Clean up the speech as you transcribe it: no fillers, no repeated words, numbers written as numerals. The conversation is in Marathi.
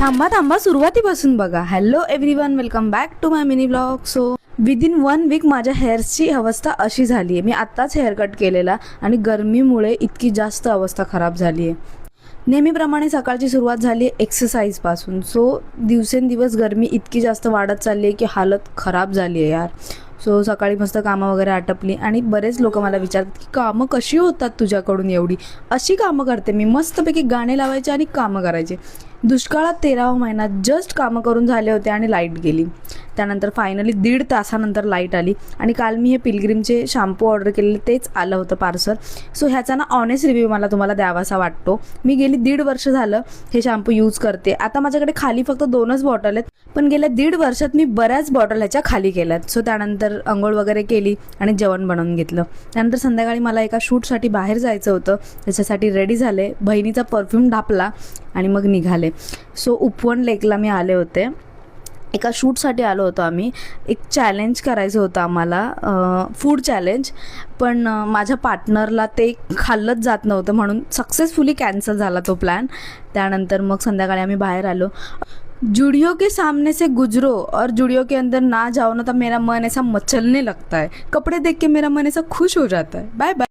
थांबा थांबा सुरुवातीपासून बघा. Hello everyone, welcome back to my mini blog. So within 1 week माझ्या हेअर्सची अवस्था अशी झाली आहे. मी आत्ताच हेअर कट केलेला आणि गरमीमुळे इतकी जास्त अवस्था खराब झाली आहे. नेहमीप्रमाणे सकाळची सुरुवात झाली आहे एक्सरसाइजपासून. सो दिवसेंदिवस गरमी इतकी जास्त वाढत चालली आहे की हालत खराब झाली आहे यार. सो सकाळी मस्त कामं वगैरे आटपली आणि बरेच लोक मला विचारतात की कामं कशी होतात तुझ्याकडून एवढी. अशी कामं करते मी, मस्तपैकी गाणे लावायचे आणि कामं करायचे. दुष्काळात 13वा महिना जस्ट कामं करून झाले होते आणि लाईट गेली. त्यानंतर फायनली 1.5 तासानंतर लाईट आली आणि काल मी हे पिलग्रीमचे शॅम्पू ऑर्डर केलेले तेच आलं होतं पार्सल. सो ह्याचा ना ऑनेस्ट रिव्ह्यू मला तुम्हाला द्यावासा वाटतो. मी गेली 1.5 वर्ष झालं हे शॅम्पू यूज करते. आता माझ्याकडे खाली फक्त 2च बॉटल आहेत, पण गेल्या 1.5 वर्षात मी बऱ्याच बॉटल ह्याच्या खाली केल्यात. सो त्यानंतर अंघोळ वगैरे केली आणि जेवण बनवून घेतलं. त्यानंतर संध्याकाळी मला एका शूटसाठी बाहेर जायचं होतं, त्याच्यासाठी रेडी झाले, बहिणीचा परफ्यूम ढापला आणि मग निघाले. सो उपवन लेकला मी आले होते. एका शूटसाठी आलो होतो आम्ही. एक चॅलेंज करायचं होतं आम्हाला, फूड चॅलेंज. पण माझ्या पार्टनरला ते खाल्लंच जात नव्हतं म्हणून सक्सेसफुली कॅन्सल झाला तो प्लॅन. त्यानंतर मग संध्याकाळी आम्ही बाहेर आलो. जूडियो के सामने से गुजरो और जूडियो के अंदर ना जाओ ना तो मेरा मन ऐसा मचलने लगता है. कपड़े देख के मेरा मन ऐसा खुश हो जाता है. Bye bye.